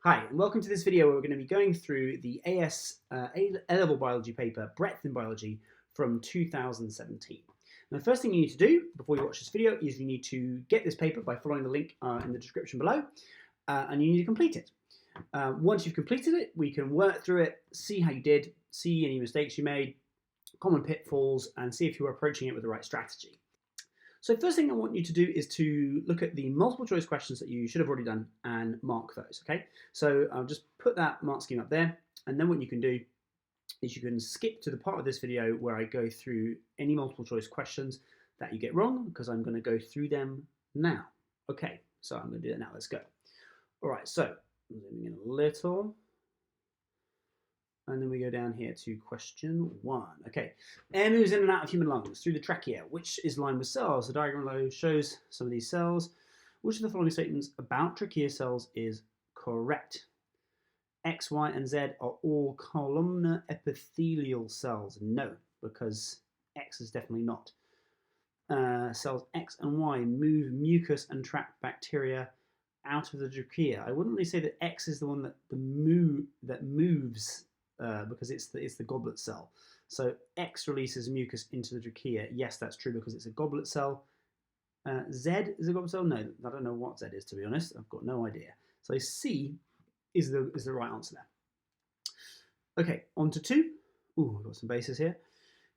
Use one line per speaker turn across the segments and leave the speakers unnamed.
Hi, and welcome to this video where we're going to be going through the A-level biology paper, Breadth in Biology, from 2017. Now, the first thing you need to do before you watch this video is you need to get this paper by following the link in the description below, and you need to complete it. Once you've completed it, we can work through it, see how you did, see any mistakes you made, common pitfalls, and see if you are approaching it with the right strategy. So first thing I want you to do is to look at the multiple choice questions that you should have already done and mark those, okay? So I'll just put that mark scheme up there, and then what you can do is you can skip to the part of this video where I go through any multiple choice questions that you get wrong, because I'm going to go through them now. Okay, so I'm going to do that now. Let's go. All right, so I'm zooming in a little. And then we go down here to question 1. Okay, air moves in and out of human lungs through the trachea, which is lined with cells. The diagram below shows some of these cells. Which of the following statements about trachea cells is correct? X, Y, and Z are all columnar epithelial cells. No, because X is definitely not. Cells X and Y move mucus and trap bacteria out of the trachea. I wouldn't really say that X is the one that moves. Because it's the goblet cell. So X releases mucus into the trachea. Yes, that's true because it's a goblet cell. Z is a goblet cell? No, I don't know what Z is, to be honest. I've got no idea. So C is the right answer there. Okay, on to 2. Ooh, we've got some bases here.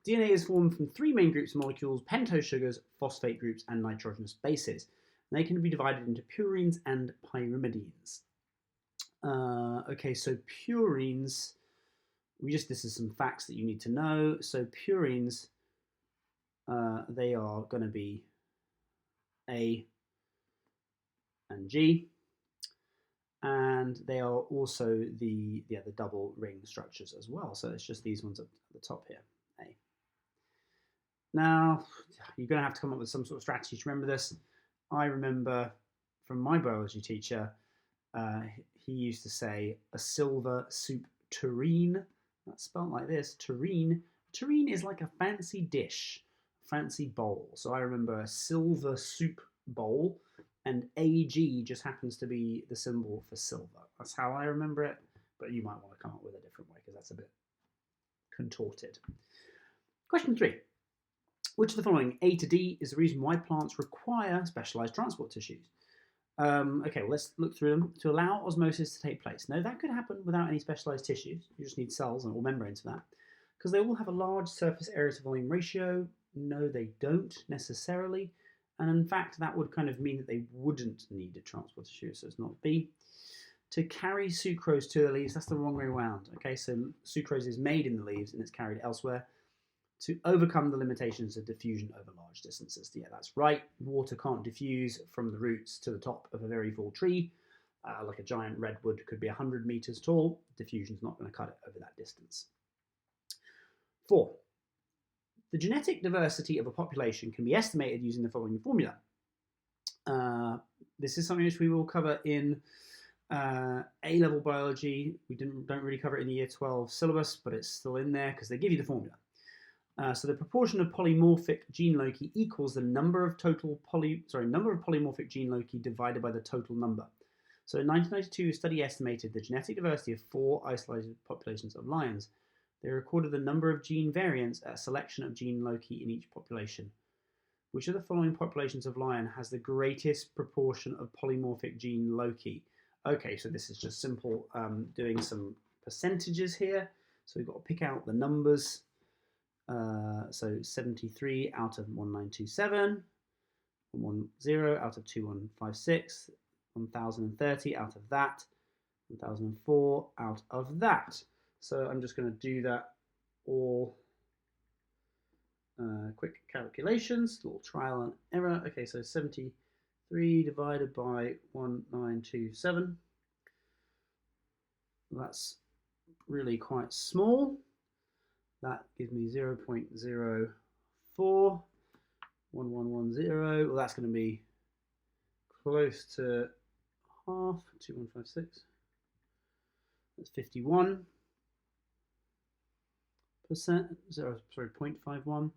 DNA is formed from 3 main groups of molecules: pentose sugars, phosphate groups, and nitrogenous bases. And they can be divided into purines and pyrimidines. Okay, so purines... this is some facts that you need to know. So purines, they are going to be A and G, and they are also the double ring structures as well. So it's just these ones at the top here, A. Now, you're going to have to come up with some sort of strategy to remember this. I remember from my biology teacher, he used to say a silver soup tureen. That's spelled like this, tureen. Tureen is like a fancy dish, fancy bowl. So I remember a silver soup bowl, and AG just happens to be the symbol for silver. That's how I remember it, but you might want to come up with a different way because that's a bit contorted. Question 3. Which of the following, A to D, is the reason why plants require specialized transport tissues? Okay, well, let's look through them. To allow osmosis to take place. No, that could happen without any specialized tissues. You just need cells or membranes for that. Because they all have a large surface area to volume ratio. No, they don't necessarily. And in fact, that would kind of mean that they wouldn't need a transport tissue, so it's not B. To carry sucrose to the leaves, that's the wrong way around. Okay, so sucrose is made in the leaves and it's carried elsewhere. To overcome the limitations of diffusion over large distances. Yeah, that's right. Water can't diffuse from the roots to the top of a very tall tree. Like a giant redwood could be 100 meters tall. Diffusion's not going to cut it over that distance. 4. The genetic diversity of a population can be estimated using the following formula. This is something which we will cover in A-level biology. We don't really cover it in the year 12 syllabus, but it's still in there because they give you the formula. So the proportion of polymorphic gene loci equals the number of polymorphic gene loci divided by the total number. So in 1992, a study estimated the genetic diversity of 4 isolated populations of lions. They recorded the number of gene variants at a selection of gene loci in each population. Which of the following populations of lion has the greatest proportion of polymorphic gene loci? Okay, so this is just simple doing some percentages here. So we've got to pick out the numbers. So 73 out of 1927, 10 out of 2156, 1030 out of that, 1004 out of that. So I'm just going to do that all quick calculations, little trial and error. Okay, so 73 divided by 1927. That's really quite small. That gives me 0.04, 1110. Well, that's going to be close to half, 2156. That's 51%. 0.51.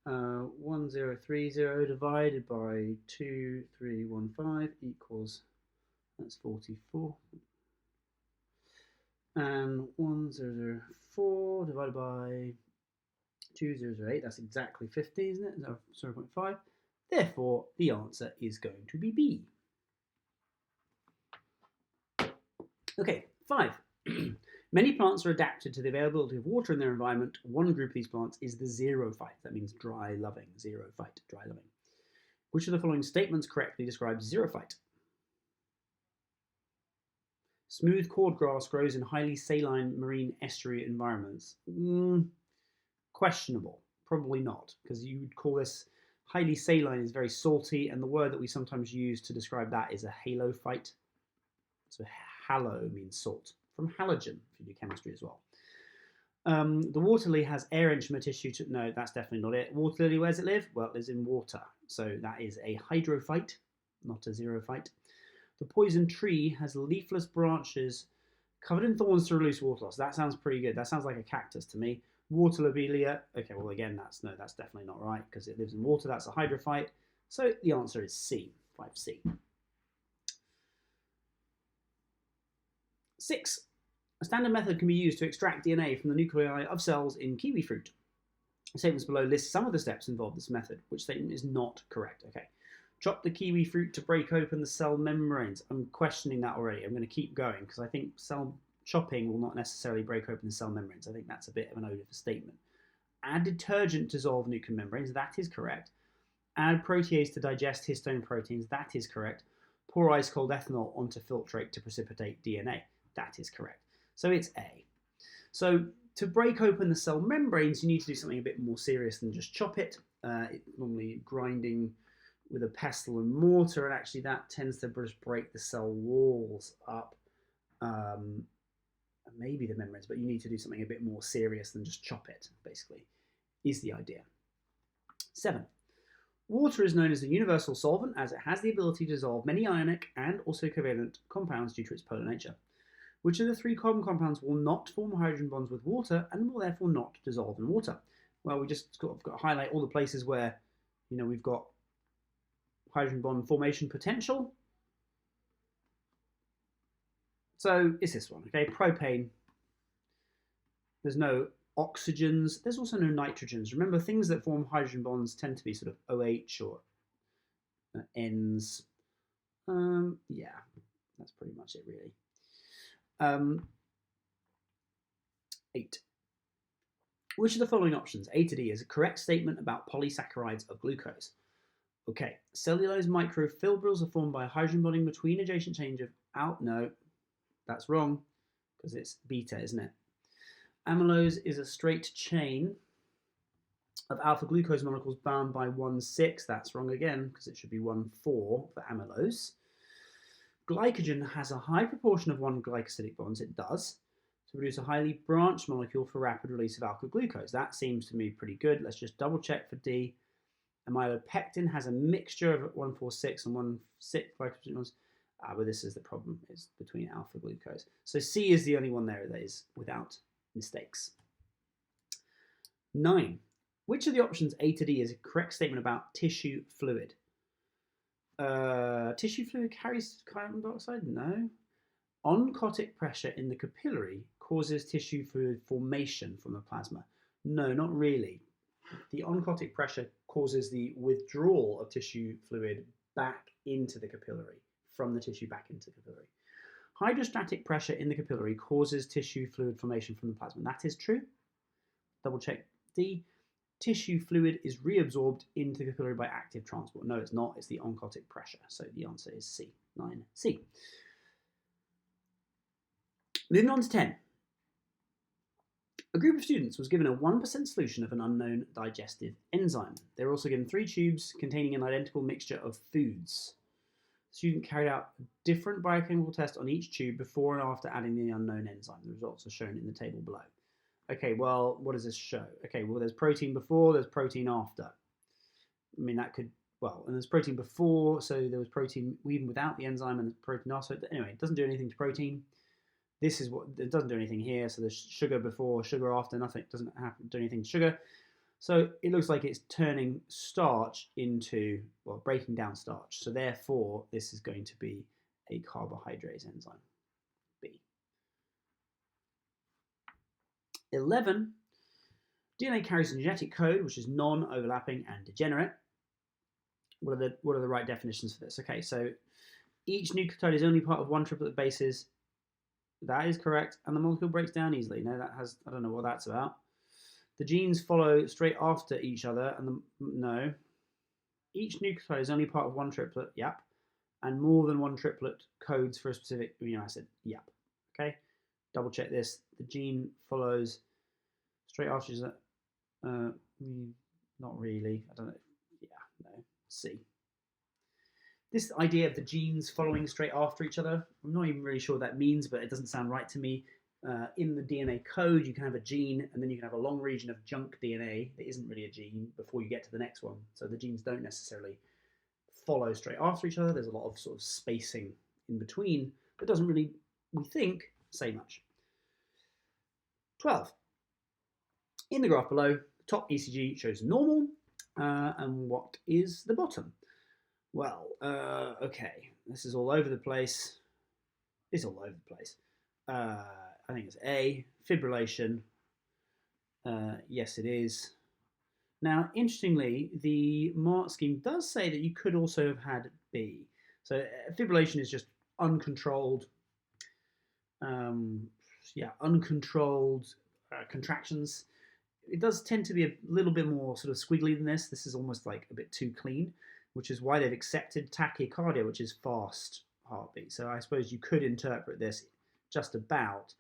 1030 divided by 2315 equals, that's 44. And 1004 divided by 2008, that's exactly 50, isn't it? 0.5. Therefore, the answer is going to be B. Okay, 5. Many plants are adapted to the availability of water in their environment. One group of these plants is the xerophyte. That means dry loving. Xerophyte, dry loving. Which of the following statements correctly describes xerophyte? Smooth cordgrass grows in highly saline marine estuary environments. Questionable. Probably not, because you would call this highly saline is very salty, and the word that we sometimes use to describe that is a halophyte. So halo means salt, from halogen, if you do chemistry as well. The water lily has air enantiomer tissue. No, that's definitely not it. Water lily, where does it live? Well, it lives in water. So that is a hydrophyte, not a xerophyte. The poison tree has leafless branches covered in thorns through loose water loss. That sounds pretty good. That sounds like a cactus to me. Water lobelia. Okay, well, again, that's definitely not right because it lives in water. That's a hydrophyte. So the answer is C, 5C. 6. A standard method can be used to extract DNA from the nuclei of cells in kiwi fruit. The statements below list some of the steps involved in this method. Which statement is not correct? Okay. Chop the kiwi fruit to break open the cell membranes. I'm questioning that already. I'm going to keep going because I think cell chopping will not necessarily break open the cell membranes. I think that's a bit of an overstatement. Add detergent to dissolve nuclear membranes. That is correct. Add protease to digest histone proteins. That is correct. Pour ice cold ethanol onto filtrate to precipitate DNA. That is correct. So it's A. So to break open the cell membranes, you need to do something a bit more serious than just chop it. Normally grinding with a pestle and mortar, and actually that tends to just break the cell walls up, maybe the membranes, but you need to do something a bit more serious than just chop it, basically, is the idea. 7. Water is known as a universal solvent as it has the ability to dissolve many ionic and also covalent compounds due to its polar nature. Which of the 3 carbon compounds will not form hydrogen bonds with water and will therefore not dissolve in water? Well, we just got to highlight all the places where, we've got hydrogen bond formation potential. So it's this one, okay? Propane. There's no oxygens. There's also no nitrogens. Remember, things that form hydrogen bonds tend to be sort of OH or Ns. Yeah, that's pretty much it, really. 8. Which of the following options, A to D, is a correct statement about polysaccharides of glucose? Okay, cellulose microfibrils are formed by hydrogen bonding between adjacent chains of No, that's wrong, because it's beta, isn't it? Amylose is a straight chain of alpha glucose molecules bound by 1,6. That's wrong again, because it should be 1,4 for amylose. Glycogen has a high proportion of 1 glycosidic bonds. It does. To produce a highly branched molecule for rapid release of alkyl glucose. That seems to me pretty good. Let's just double check for D. Amylopectin has a mixture of 1,4,6 and 1,6 glycogen bonds. But this is the problem, is between alpha glucose. So C is the only one there that is without mistakes. 9. Which of the options A to D is a correct statement about tissue fluid? Tissue fluid carries carbon dioxide? No. Oncotic pressure in the capillary causes tissue fluid formation from the plasma. No, not really. The oncotic pressure causes the withdrawal of tissue fluid back into the capillary, from the tissue back into the capillary. Hydrostatic pressure in the capillary causes tissue fluid formation from the plasma. That is true. Double check D. Tissue fluid is reabsorbed into the capillary by active transport. No, it's not. It's the oncotic pressure. So the answer is C, 9C. Moving on to 10. A group of students was given a 1% solution of an unknown digestive enzyme. They were also given 3 tubes containing an identical mixture of foods. The student carried out a different biochemical test on each tube before and after adding the unknown enzyme. The results are shown in the table below. Okay, well, what does this show? Okay, well, there's protein before, there's protein after. I mean, that could, well, and there's protein before, so there was protein even without the enzyme, and there's protein after. Anyway, it doesn't do anything to protein. This is what, it doesn't do anything here, so there's sugar before, sugar after, nothing, doesn't do anything to sugar. So it looks like it's turning starch into, well, breaking down starch. So therefore, this is going to be a carbohydrate enzyme, B. 11. DNA carries a genetic code which is non-overlapping and degenerate. What are the right definitions for this? Okay, so each nucleotide is only part of one triplet of bases. That is correct, and the molecule breaks down easily. No, I don't know what that's about. The genes follow straight after each other, and no. Each nucleotide is only part of one triplet. Yep. And more than one triplet codes for a specific amino acid. Yep. Okay. Double check this. The gene follows straight after each other. Not really. I don't know. Yeah. No. C. This idea of the genes following straight after each other, I'm not even really sure what that means, but it doesn't sound right to me. In the DNA code, you can have a gene, and then you can have a long region of junk DNA that isn't really a gene before you get to the next one. So the genes don't necessarily follow straight after each other. There's a lot of sort of spacing in between that doesn't really, we think, say much. 12. In the graph below, the top ECG shows normal, and what is the bottom? Well, okay, this is all over the place. It's all over the place. I think it's A, fibrillation. Yes, it is. Now, interestingly, the mark scheme does say that you could also have had B. So fibrillation is just uncontrolled, uncontrolled contractions. It does tend to be a little bit more sort of squiggly than this. This is almost like a bit too clean, which is why they've accepted tachycardia, which is fast heartbeat. So I suppose you could interpret this just about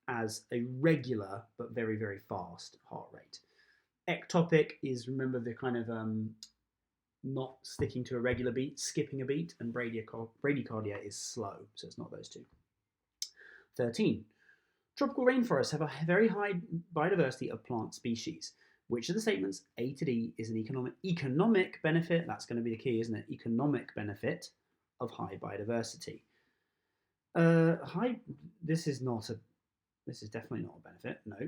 as a regular but very, very fast heart rate. Ectopic is, remember, the kind of not sticking to a regular beat, skipping a beat, and bradycardia is slow, so it's not those two. 13. Tropical rainforests have a very high biodiversity of plant species. Which of the statements, A to D, is an economic benefit? That's going to be the key, isn't it? Economic benefit of high biodiversity. This is definitely not a benefit. No.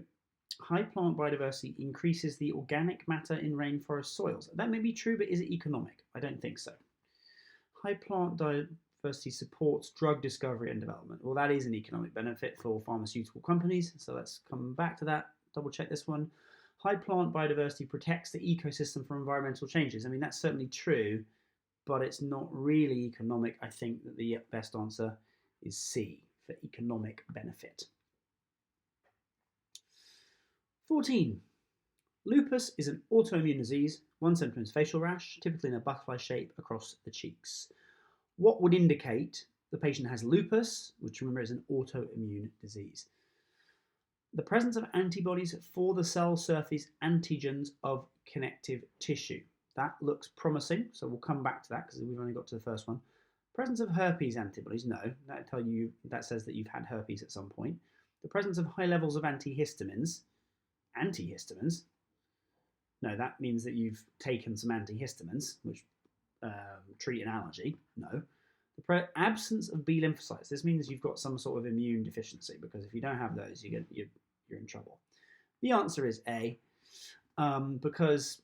High plant biodiversity increases the organic matter in rainforest soils. That may be true, but is it economic? I don't think so. High plant diversity supports drug discovery and development. Well, that is an economic benefit for pharmaceutical companies. So let's come back to that. Double check this one. High plant biodiversity protects the ecosystem from environmental changes. I mean, that's certainly true, but it's not really economic. I think that the best answer is C for economic benefit. 14. Lupus is an autoimmune disease. One symptom is facial rash, typically in a butterfly shape across the cheeks. What would indicate the patient has lupus, which remember is an autoimmune disease? The presence of antibodies for the cell surface antigens of connective tissue. That looks promising, so we'll come back to that because we've only got to the first one. Presence of herpes antibodies, no, that says that you've had herpes at some point. The presence of high levels of antihistamines, no, that means that you've taken some antihistamines, which treat an allergy, no. The absence of B lymphocytes, this means you've got some sort of immune deficiency, because if you don't have those, you're in trouble. The answer is A, because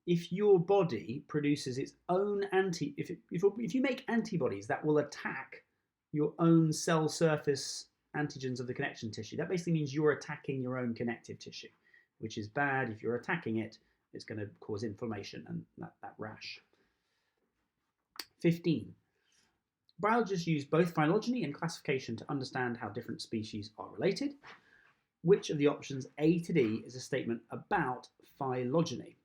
if your body produces its own if you make antibodies that will attack your own cell surface antigens of the connection tissue, that basically means you're attacking your own connective tissue, which is bad. If you're attacking it, it's going to cause inflammation and that rash. 15. Biologists use both phylogeny and classification to understand how different species are related. Which of the options A to D is a statement about phylogeny?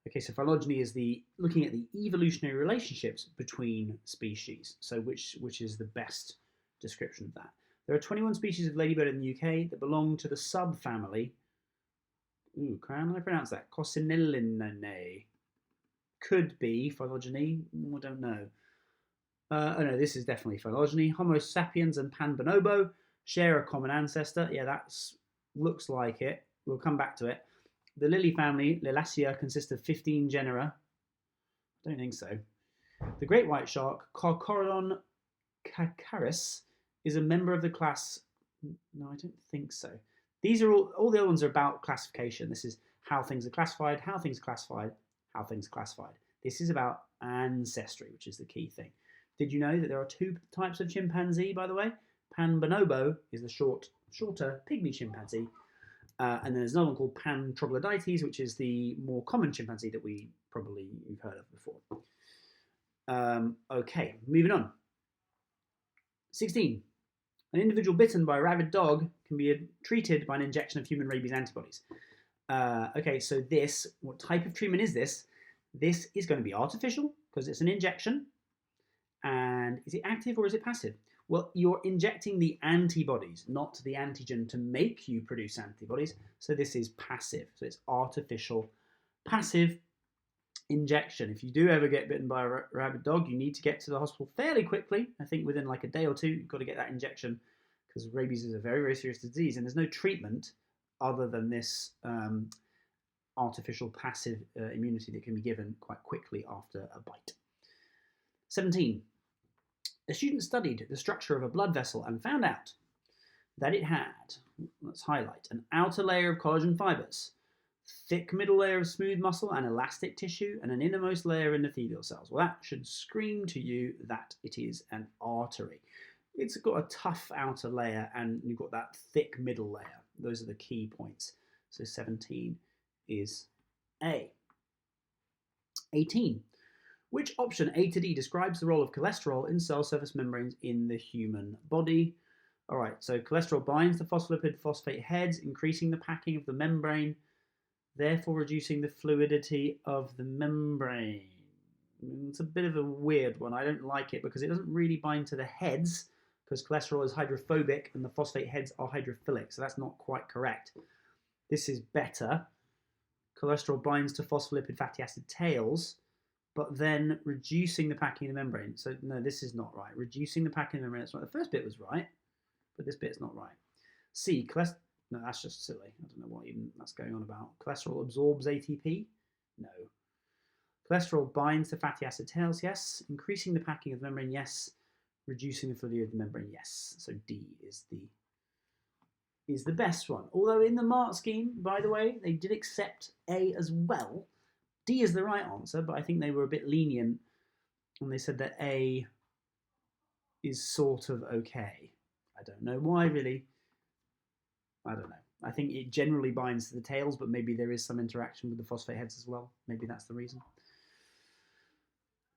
Okay, so phylogeny is looking at the evolutionary relationships between species. So which is the best description of that? There are 21 species of ladybird in the UK that belong to the subfamily. Can I pronounce that? Coccinellinae. Could be phylogeny. I don't know. Oh no, this is definitely phylogeny. Homo sapiens and Pan bonobo share a common ancestor. Yeah, that looks like it. We'll come back to it. The lily family, Liliaceae, consists of 15 genera. I don't think so. The great white shark, Carcharodon cacaris, is a member of the class. No, I don't think so. These are all the other ones are about classification. This is how things are classified, how things are classified, how things are classified. This is about ancestry, which is the key thing. Did you know that there are two types of chimpanzee, by the way? Pan bonobo is the shorter pygmy chimpanzee, And then there's another one called Pan-Troglodytes, which is the more common chimpanzee that you've heard of before. Okay, moving on. 16. An individual bitten by a rabid dog can be treated by an injection of human rabies antibodies. Okay, so what type of treatment is this? This is going to be artificial because it's an injection. And is it active or is it passive? Well, you're injecting the antibodies, not the antigen, to make you produce antibodies. So this is passive. So it's artificial, passive injection. If you do ever get bitten by a rabid dog, you need to get to the hospital fairly quickly. I think within like a day or two, you've got to get that injection because rabies is a very, very serious disease. And there's no treatment other than this artificial passive immunity that can be given quite quickly after a bite. 17. A student studied the structure of a blood vessel and found out that it had, let's highlight, an outer layer of collagen fibers, thick middle layer of smooth muscle and elastic tissue, and an innermost layer of endothelial cells. Well, that should scream to you that it is an artery. It's got a tough outer layer and you've got that thick middle layer. Those are the key points. So 17 is A. 18. Which option, A to D, describes the role of cholesterol in cell surface membranes in the human body? All right, so cholesterol binds to phospholipid phosphate heads, increasing the packing of the membrane, therefore reducing the fluidity of the membrane. It's a bit of a weird one. I don't like it because it doesn't really bind to the heads because cholesterol is hydrophobic and the phosphate heads are hydrophilic, so that's not quite correct. This is better. Cholesterol binds to phospholipid fatty acid tails, but then reducing the packing of the membrane. So no, this is not right. Reducing the packing of the membrane, that's right. The first bit was right, but this bit's not right. C, no, that's just silly. I don't know what even that's going on about. Cholesterol absorbs ATP? No. Cholesterol binds to fatty acid tails, yes. Increasing the packing of the membrane, yes. Reducing the fluidity of the membrane, yes. So D is the best one. Although in the mark scheme, by the way, they did accept A as well. D is the right answer, but I think they were a bit lenient and they said that A is sort of okay. I don't know why, really. I don't know. I think it generally binds to the tails, but maybe there is some interaction with the phosphate heads as well. Maybe that's the reason.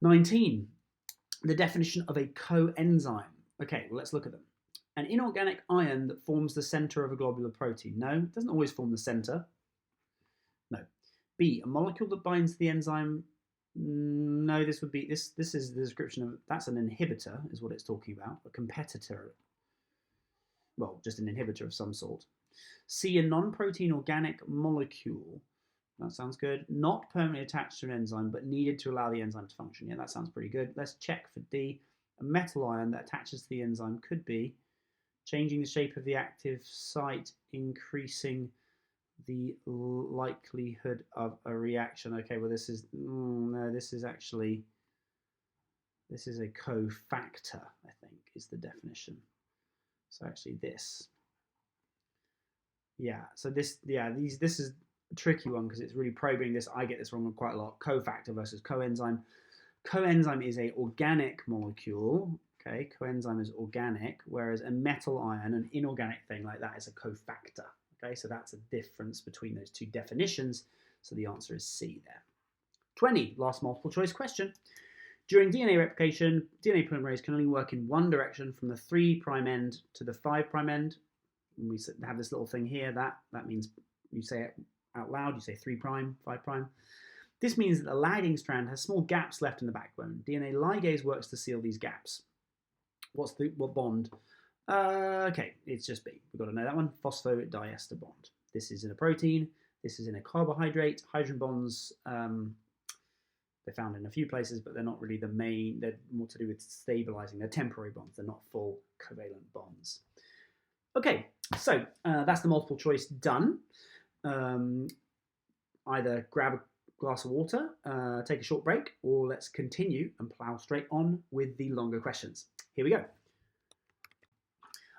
19. The definition of a coenzyme. Okay, well, let's look at them. An inorganic ion that forms the center of a globular protein. No, it doesn't always form the center. No. B, a molecule that binds to the enzyme. No, this would be, this is the description of, that's an inhibitor, is what it's talking about. A competitor. Well, just an inhibitor of some sort. C, a non-protein organic molecule. That sounds good. Not permanently attached to an enzyme, but needed to allow the enzyme to function. Yeah, that sounds pretty good. Let's check for D. A metal ion that attaches to the enzyme could be changing the shape of the active site, increasing the likelihood of a reaction. Okay, well, this is, no, this is a cofactor, I think, is the definition. So actually this. Yeah, so this is a tricky one because it's really probing this. I get this wrong quite a lot. Cofactor versus coenzyme. Coenzyme is an organic molecule. Okay, coenzyme is organic, whereas a metal ion, an inorganic thing like that, is a cofactor. Okay, so that's a difference between those two definitions. So the answer is C there. 20, last multiple choice question. During DNA replication, DNA polymerase can only work in one direction from the 3' end to the 5' end. And we have this little thing here, that means you say it out loud, you say 3', 5'. This means that the lagging strand has small gaps left in the backbone. DNA ligase works to seal these gaps. What bond? Okay, it's just B. We've got to know that one. Phosphodiester bond. This is in a protein. This is in a carbohydrate. Hydrogen bonds, they're found in a few places, but they're not really the main. They're more to do with stabilizing. They're temporary bonds. They're not full covalent bonds. Okay, so that's the multiple choice done. Either grab a glass of water, take a short break, or let's continue and plow straight on with the longer questions. Here we go.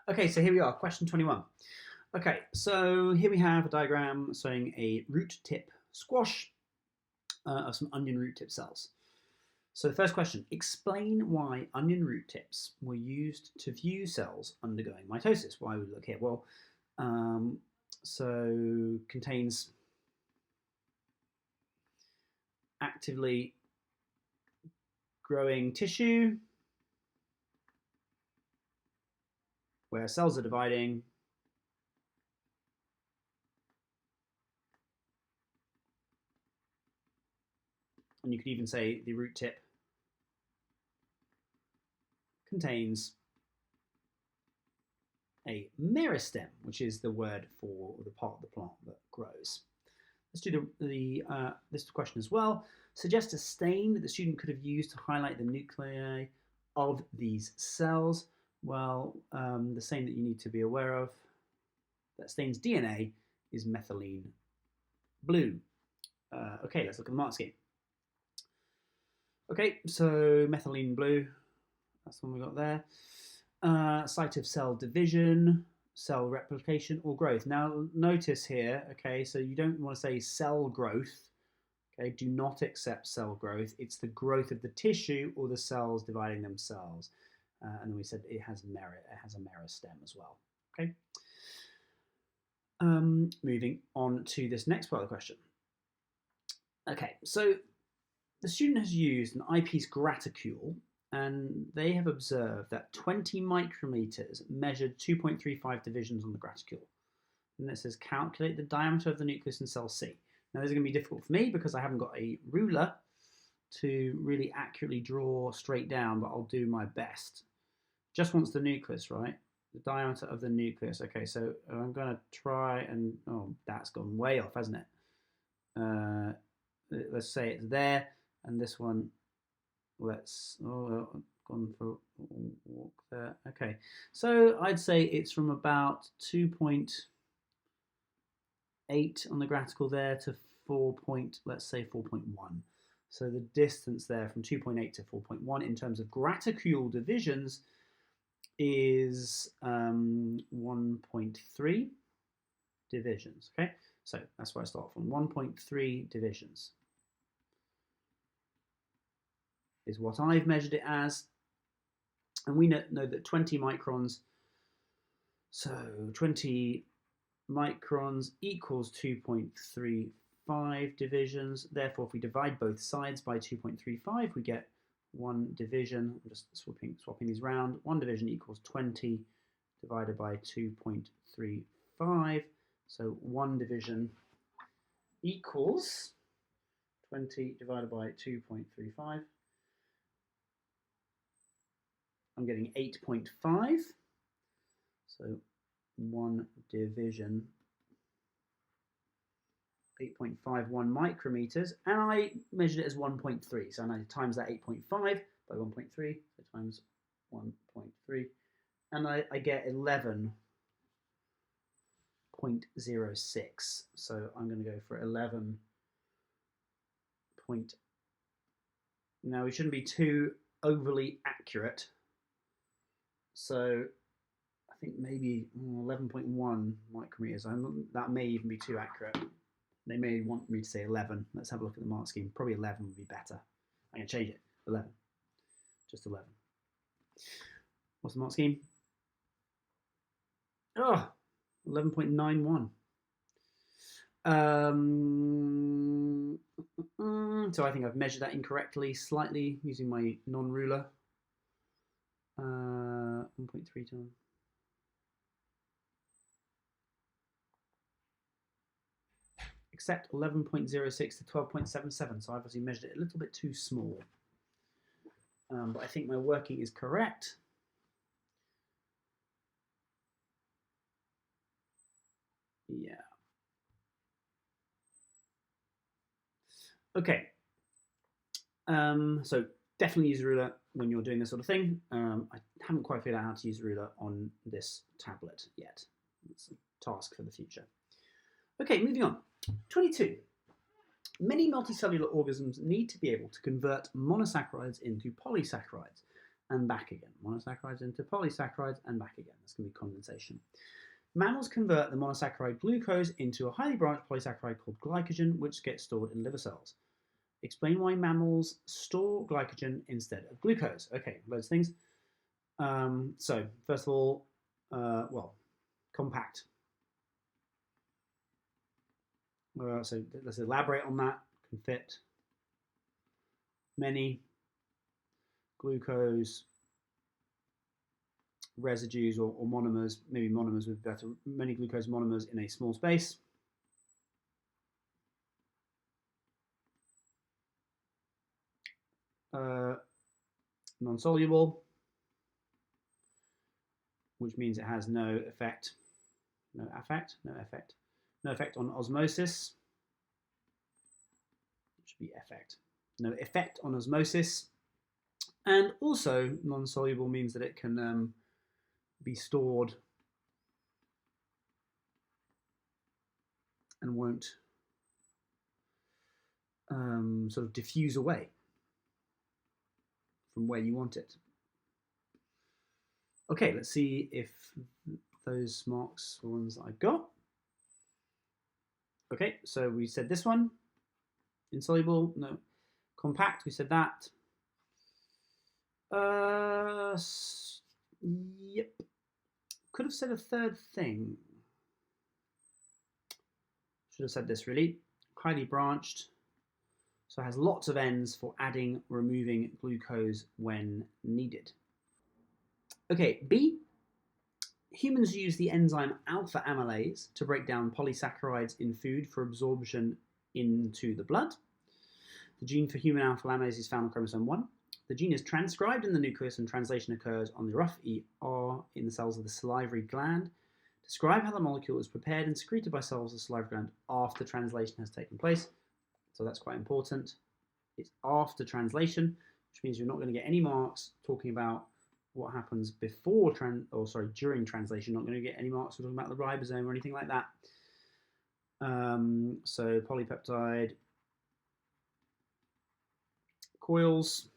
Okay, so here we are, question 21. Okay, so here we have a diagram showing a root tip squash of some onion root tip cells. So the first question, explain why onion root tips were used to view cells undergoing mitosis. Why would we look here? Well, So contains actively growing tissue where cells are dividing. And you could even say the root tip contains a meristem, which is the word for the part of the plant that grows. Let's do this question as well. Suggest a stain that the student could have used to highlight the nuclei of these cells. Well, the stain that you need to be aware of that stains DNA is methylene blue. Okay, let's look at the mark scheme. Okay, so methylene blue, that's the one we got there. Site of cell division, cell replication, or growth. Now, notice here, okay, so you don't want to say cell growth. Okay, do not accept cell growth. It's the growth of the tissue or the cells dividing themselves. And then we said it has a meristem as well. Okay. Moving on to this next part of the question. Okay, so the student has used an eyepiece graticule, and they have observed that 20 micrometers measured 2.35 divisions on the graticule. And it says calculate the diameter of the nucleus in cell C. Now, this is going to be difficult for me because I haven't got a ruler to really accurately draw straight down, but I'll do my best. Just wants the nucleus, right? The diameter of the nucleus. Okay, so I'm going to try and, oh, that's gone way off, hasn't it? Let's say it's there, and this one, let's, gone for a walk there. Okay, so I'd say it's from about 2.8 on the graticle there to let's say 4.1. So the distance there from 2.8 to 4.1 in terms of graticule divisions is 1.3 divisions. Okay, so that's where I start from. 1.3 divisions is what I've measured it as, and we know that 20 microns, so 20 microns equals 2.35 divisions. Therefore, if we divide both sides by 2.35, we get 1 division. I'm just swapping these round. 1 division equals 20 divided by 2.35. So 1 division equals 20 divided by 2.35. I'm getting 8.5. So 1 division, 8.51 micrometers, and I measured it as 1.3. So I times that 8.5 by 1.3, so times 1.3, and I get 11.06. So I'm going to go for 11. Now we shouldn't be too overly accurate. So I think maybe 11.1 micrometers. That may even be too accurate. They may want me to say 11. Let's have a look at the mark scheme. Probably 11 would be better. I'm going to change it. 11. Just 11. What's the mark scheme? Oh, 11.91. So I think I've measured that incorrectly slightly using my non-ruler. 1.3 times. Except 11.06 to 12.77, so I obviously measured it a little bit too small. But I think my working is correct. Yeah. Okay. So definitely use a ruler when you're doing this sort of thing. I haven't quite figured out how to use a ruler on this tablet yet. It's a task for the future. Okay, moving on. 22. Many multicellular organisms need to be able to convert monosaccharides into polysaccharides and back again. Monosaccharides into polysaccharides and back again. That's going to be condensation. Mammals convert the monosaccharide glucose into a highly branched polysaccharide called glycogen, which gets stored in liver cells. Explain why mammals store glycogen instead of glucose. Okay, loads of things. So, first of all, well, compact. So let's elaborate on that. Can fit many glucose residues or monomers, maybe monomers with better, many glucose monomers in a small space. Non-soluble, which means it has no effect on osmosis. It should be effect. No effect on osmosis. And also non-soluble means that it can be stored and won't sort of diffuse away from where you want it. Okay, let's see if those marks are ones that I got. Okay, so we said this one. Insoluble, no. Compact, we said that. Yep. Could have said a third thing. Should have said this really. Highly branched. So it has lots of ends for adding, removing glucose when needed. Okay, B. Humans use the enzyme alpha amylase to break down polysaccharides in food for absorption into the blood. The gene for human alpha amylase is found on chromosome 1. The gene is transcribed in the nucleus and translation occurs on the rough ER in the cells of the salivary gland. Describe how the molecule is prepared and secreted by cells of the salivary gland after translation has taken place. So that's quite important. It's after translation, which means you're not going to get any marks talking about what happens before during translation. You're not going to get any marks talking about the ribosome or anything like that. So polypeptide coils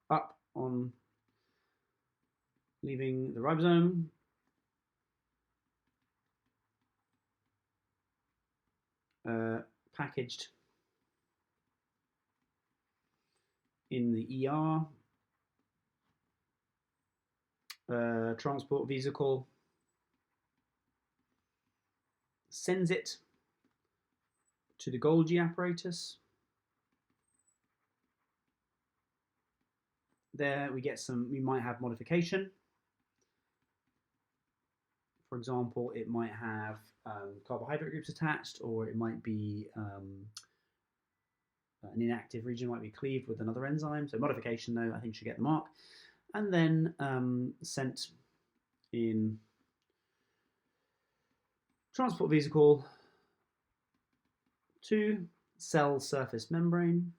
up on leaving the ribosome. Packaged in the ER. Transport vesicle sends it to the Golgi apparatus. There we might have modification. For example, it might have carbohydrate groups attached, or it might be an inactive region might be cleaved with another enzyme. So modification, though, I think should get the mark. And then sent in transport vesicle to cell surface membrane,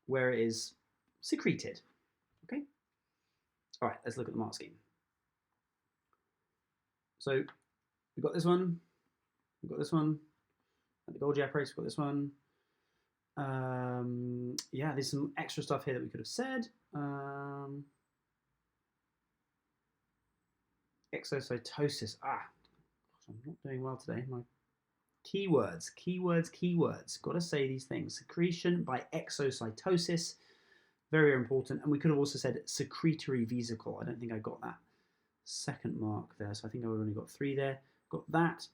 where it is secreted. Okay. All right, let's look at the mark scheme. So we've got this one, we've got this one, at the Golgi apparatus, we've got this one. Yeah, there's some extra stuff here that we could have said. Exocytosis. I'm not doing well today. My keywords. Got to say these things. Secretion by exocytosis. Very important. And we could have also said secretory vesicle. I don't think I got that second mark there. So I think I've only got 3 there. Got that.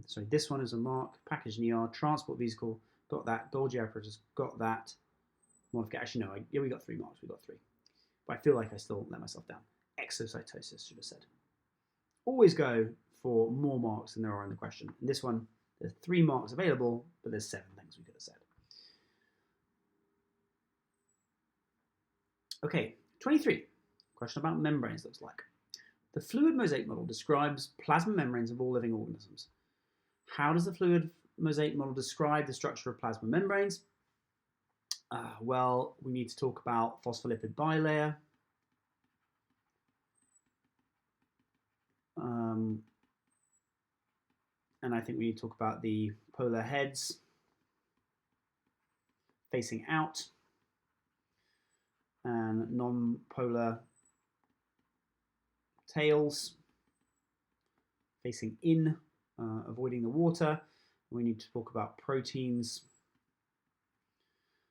Sorry, this one is a mark. Packaged in ER. Transport vesicle. Got that. Golgi apparatus. Got that. Modification. Actually, no. Yeah, we got 3 marks. We got 3. But I feel like I still let myself down. Exocytosis, should have said. Always go for more marks than there are in the question. In this one, there's 3 marks available, but there's 7 things we could have said. Okay, 23. Question about membranes looks like. The fluid mosaic model describes plasma membranes of all living organisms. How does the fluid mosaic model describe the structure of plasma membranes? Well, we need to talk about phospholipid bilayer. And I think we need to talk about the polar heads facing out and non-polar tails facing in, avoiding the water. We need to talk about proteins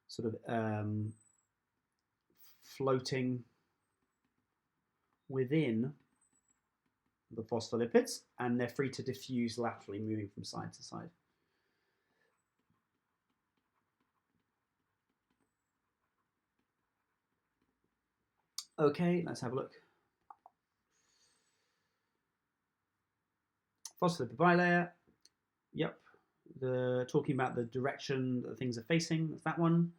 sort of floating within the phospholipids, and they're free to diffuse laterally, moving from side to side. Okay, let's have a look. Phospholipid bilayer. Yep. Talking about the direction that things are facing, that's that one.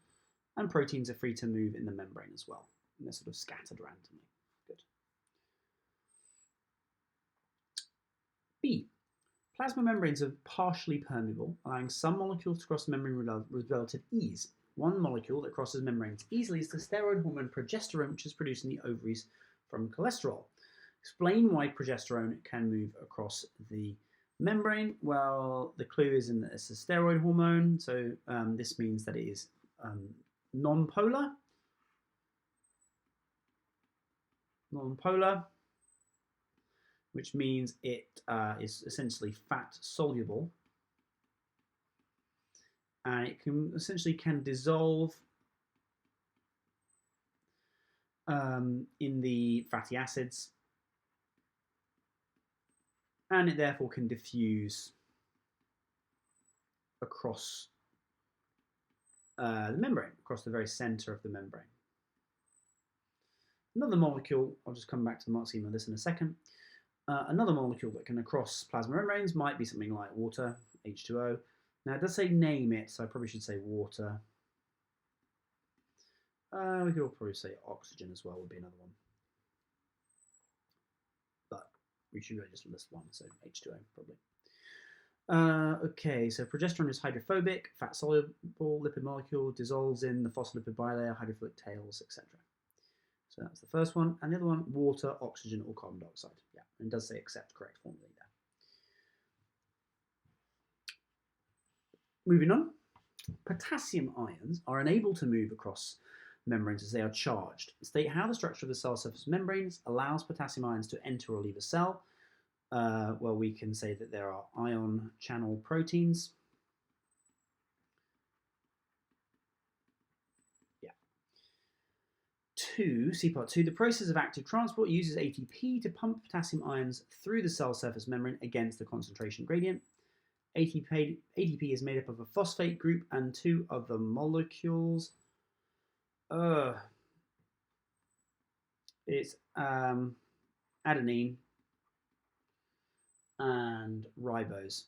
And proteins are free to move in the membrane as well. And they're sort of scattered randomly. Good. B. Plasma membranes are partially permeable, allowing some molecules to cross the membrane with relative ease. One molecule that crosses membranes easily is the steroid hormone progesterone, which is produced in the ovaries from cholesterol. Explain why progesterone can move across the membrane. Well, the clue is in that it's a steroid hormone, so this means that it is non-polar, which means it is essentially fat soluble, and it can dissolve in the fatty acids, and it therefore can diffuse across the membrane, across the very center of the membrane. Another molecule, I'll just come back to the mark scheme of this in a second. Another molecule that can cross plasma membranes might be something like water, H2O. Now it does say name it, so I probably should say water. We could all probably say oxygen as well would be another one. But we should really just list one, so H2O probably. Okay, so progesterone is hydrophobic, fat-soluble lipid molecule, dissolves in the phospholipid bilayer, hydrophilic tails, etc. So that's the first one. And the other one, water, oxygen, or carbon dioxide. Yeah, and it does say accept correct formula there. Moving on, potassium ions are unable to move across membranes as they are charged. State how the structure of the cell surface membranes allows potassium ions to enter or leave a cell. Well, we can say that there are ion channel proteins. Yeah. See part 2. The process of active transport uses ATP to pump potassium ions through the cell surface membrane against the concentration gradient. ATP is made up of a phosphate group and two other molecules. It's adenine and ribose.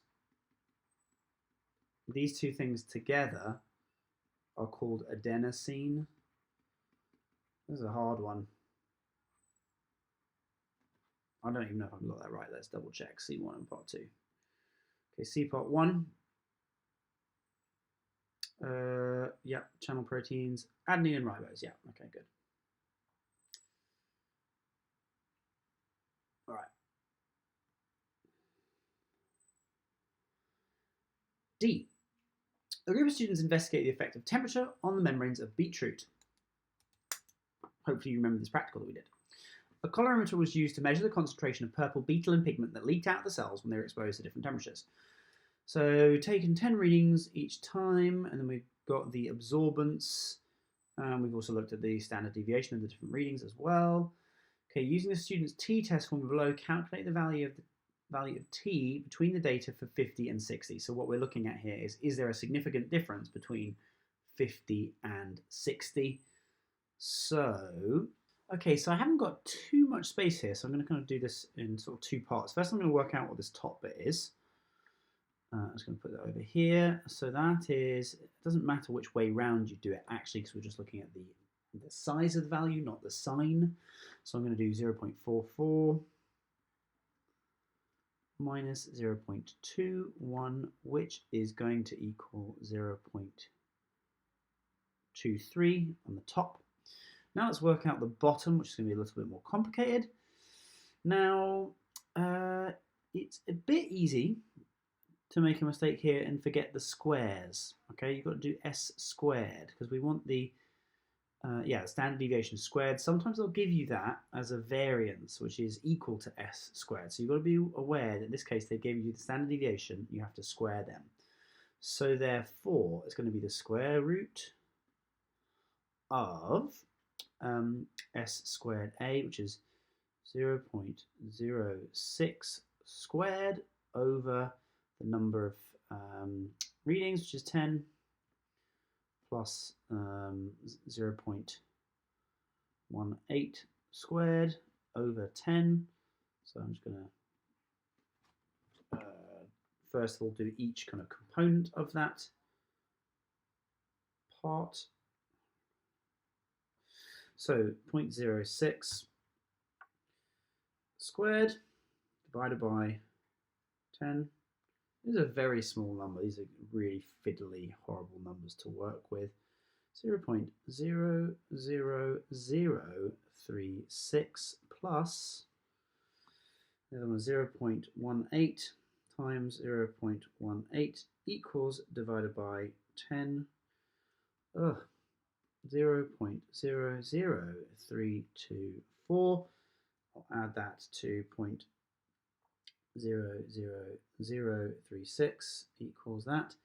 These two things together are called adenosine. This is a hard one. I don't even know if I've got that right. Let's double check. C1 and part 2. Okay, C part 1. Yeah, channel proteins, adenine and ribose. Yeah, okay, good. All right. D. A group of students investigate the effect of temperature on the membranes of beetroot. Hopefully you remember this practical that we did. A colorimeter was used to measure the concentration of purple betalain pigment that leaked out of the cells when they were exposed to different temperatures. So taken 10 readings each time, and then we've got the absorbance. We've also looked at the standard deviation of the different readings as well. Okay, using the student's t-test formula below, calculate the value of t between the data for 50 and 60. So what we're looking at here is there a significant difference between 50 and 60? So, okay, so I haven't got too much space here, so I'm going to kind of do this in sort of two parts. First, I'm going to work out what this top bit is. I'm just going to put that over here. So that is, it doesn't matter which way round you do it, actually, because we're just looking at the size of the value, not the sign. So I'm going to do 0.44 minus 0.21, which is going to equal 0.23 on the top. Now let's work out the bottom, which is going to be a little bit more complicated. Now, it's a bit easy to make a mistake here and forget the squares. Okay, you've got to do s squared because we want the standard deviation squared. Sometimes they'll give you that as a variance, which is equal to s squared. So you've got to be aware that in this case they gave you the standard deviation. You have to square them. So therefore, it's going to be the square root of s squared a, which is 0.06 squared over the number of readings, which is 10, plus 0.18 squared over 10. So I'm just going to first of all do each kind of component of that part. So 0.06 squared divided by 10. These are very small numbers. These are really fiddly, horrible numbers to work with. 0.00036 plus 0.18 times 0.18 equals divided by 10. 0.00324. I'll add that to 0.00036 equals that.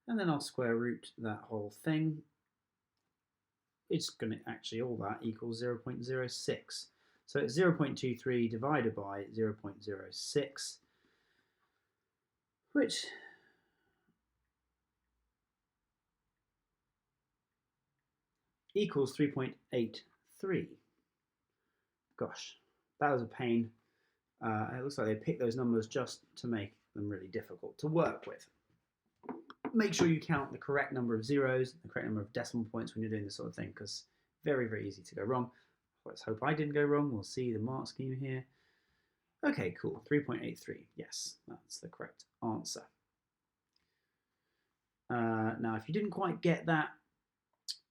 And then I'll square root that whole thing. It's going to actually, all that equals 0.06. So it's 0.23 divided by 0.06, which equals 3.83. Gosh, that was a pain. It looks like they picked those numbers just to make them really difficult to work with. Make sure you count the correct number of zeros, the correct number of decimal points when you're doing this sort of thing, because very, very easy to go wrong. Let's hope I didn't go wrong. We'll see the mark scheme here. Okay, cool. 3.83. Yes, that's the correct answer. Now, if you didn't quite get that,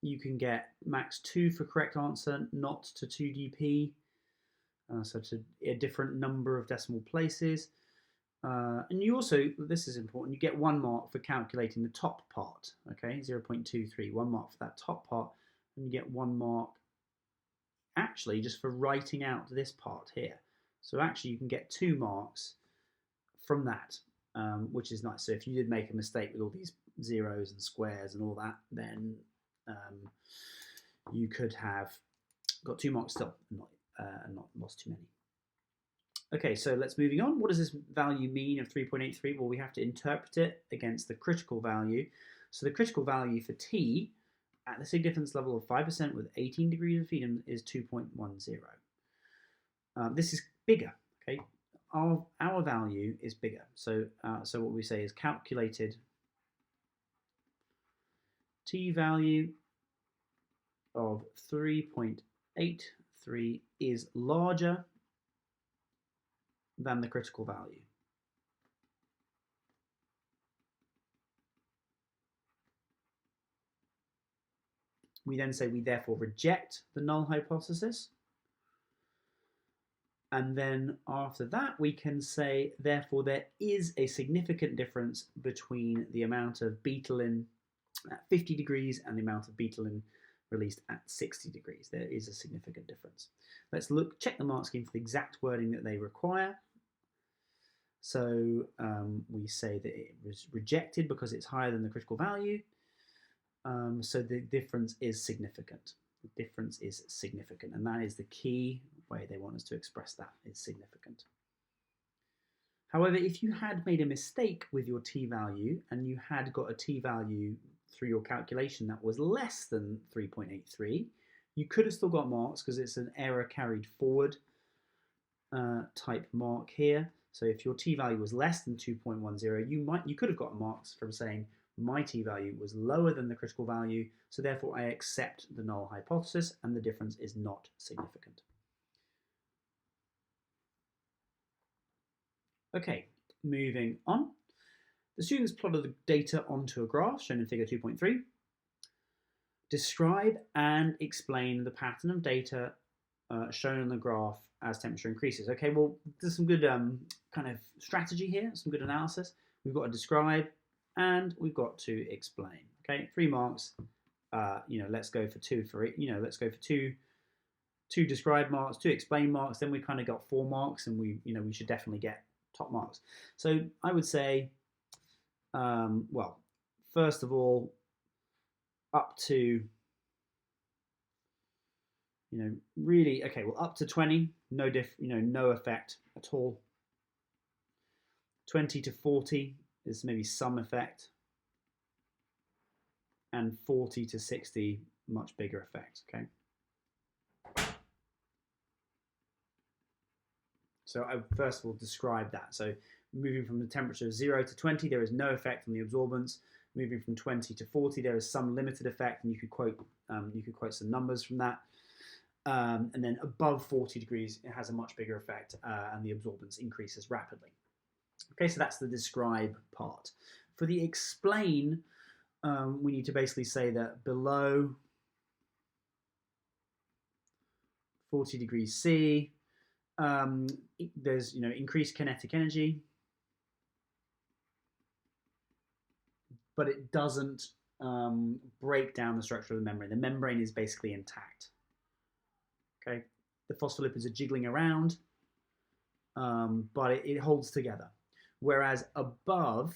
you can get max 2 for correct answer, not to 2dp. So to a different number of decimal places. And you also, this is important, you get 1 mark for calculating the top part, okay, 0.23, 1 mark for that top part, and you get 1 mark actually just for writing out this part here. So actually you can get 2 marks from that, which is nice. So if you did make a mistake with all these zeros and squares and all that, then you could have got 2 marks still, and not lost too many. Okay, so let's moving on. What does this value mean of 3.83? Well, we have to interpret it against the critical value. So the critical value for T at the significance level of 5% with 18 degrees of freedom is 2.10. This is bigger, okay? Our value is bigger. So, so what we say is calculated T value of 3.83 is larger than the critical value. We then say we therefore reject the null hypothesis. And then after that, we can say, therefore, there is a significant difference between the amount of betalain at 50 degrees and the amount of betalain released at 60 degrees. There is a significant difference. Let's check the mark scheme for the exact wording that they require. So we say that it was rejected because it's higher than the critical value. So the difference is significant. The difference is significant, and that is the key way they want us to express that, is significant. However, if you had made a mistake with your t-value and you had got a t-value through your calculation that was less than 3.83, you could have still got marks because it's an error carried forward type mark here. So if your t-value was less than 2.10, you could have got marks from saying my t-value was lower than the critical value, so therefore I accept the null hypothesis and the difference is not significant. Okay, moving on. The students plotted the data onto a graph shown in figure 2.3. Describe and explain the pattern of data shown on the graph as temperature increases. Okay, well, there's some good kind of strategy here, some good analysis. We've got to describe and we've got to explain. Okay, 3 marks. Let's go for 2 for it. Let's go for two describe marks, 2 explain marks. Then we kind of got 4 marks, and we should definitely get top marks. So I would say, well, first of all, up to really, okay, well, up to 20, no effect at all. 20 to 40 is maybe some effect. And 40 to 60, much bigger effect, okay? So I first of all describe that. So moving from the temperature of 0 to 20, there is no effect on the absorbance. Moving from 20 to 40, there is some limited effect, and you could quote some numbers from that. And then above 40 degrees, it has a much bigger effect, and the absorbance increases rapidly. Okay, so that's the describe part. For the explain, we need to basically say that below 40 degrees C, there's increased kinetic energy, but it doesn't break down the structure of the membrane. The membrane is basically intact. Okay, the phospholipids are jiggling around, but it holds together. Whereas above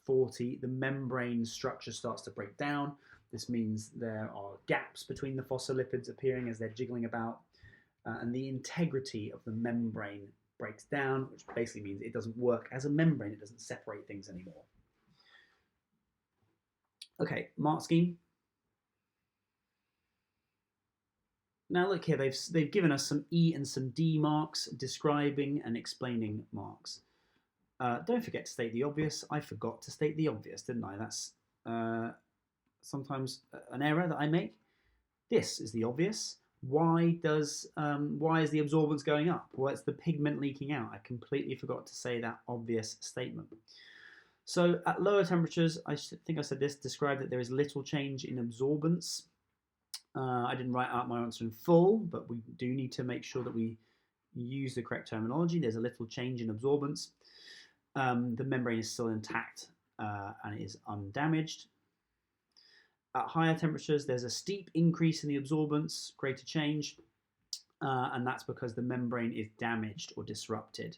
40, the membrane structure starts to break down. This means there are gaps between the phospholipids appearing as they're jiggling about, and the integrity of the membrane breaks down, which basically means it doesn't work as a membrane. It doesn't separate things anymore. Okay, mark scheme. Now look here, they've given us some E and some D marks, describing and explaining marks. Don't forget to state the obvious. I forgot to state the obvious, didn't I? That's sometimes an error that I make. This is the obvious. Why is the absorbance going up? Well, it's the pigment leaking out. I completely forgot to say that obvious statement. So at lower temperatures, I think I said this, described that there is little change in absorbance. I didn't write out my answer in full, but we do need to make sure that we use the correct terminology. There's a little change in absorbance. The membrane is still intact and it is undamaged. At higher temperatures, there's a steep increase in the absorbance, greater change, and that's because the membrane is damaged or disrupted.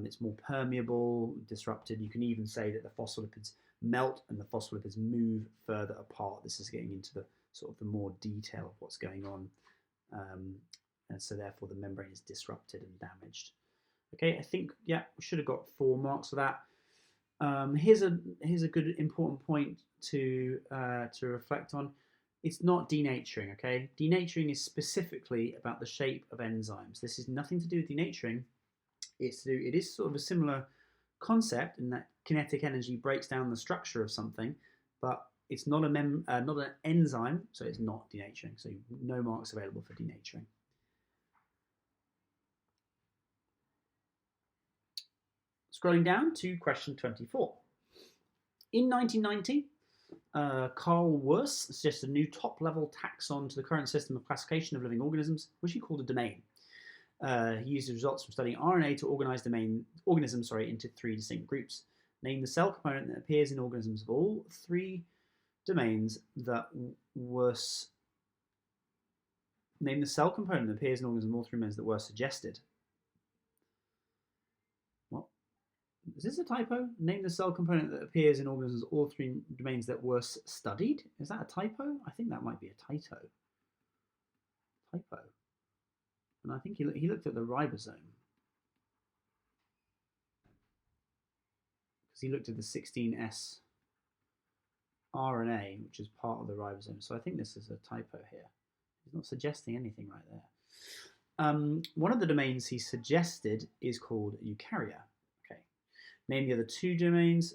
It's more permeable, disrupted. You can even say that the phospholipids melt and the phospholipids move further apart. This is getting into the sort of the more detail of what's going on, and so therefore the membrane is disrupted and damaged. Okay, I think we should have got 4 marks for that. Here's a good important point to reflect on. It's not denaturing. Okay, denaturing is specifically about the shape of enzymes. This is nothing to do with denaturing. It is sort of a similar concept in that kinetic energy breaks down the structure of something, but it's not an enzyme, so it's not denaturing. So no marks available for denaturing. Scrolling down to question 24. In 1990, Carl Woese suggested a new top-level taxon to the current system of classification of living organisms, which he called a domain. He used the results from studying RNA to organize organisms into 3 distinct groups. Name the cell component that appears in organisms of all 3 domains that Woese. Name the cell component that appears in organisms of all 3 domains that were suggested. What? Is this a typo? Name the cell component that appears in organisms of all 3 domains that were studied. Is that a typo? I think that might be a typo. And I think he looked at the ribosome. Because he looked at the 16S RNA, which is part of the ribosome. So I think this is a typo here. He's not suggesting anything right there. One of the domains he suggested is called Eukarya. Okay. Name the other 2 domains,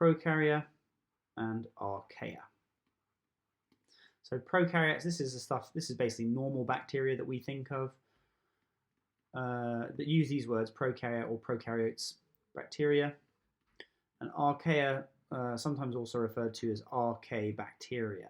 Prokarya and Archaea. So prokaryotes, this is basically normal bacteria that we think of, that use these words, prokaryote or prokaryotes bacteria. And archaea, sometimes also referred to as archaebacteria,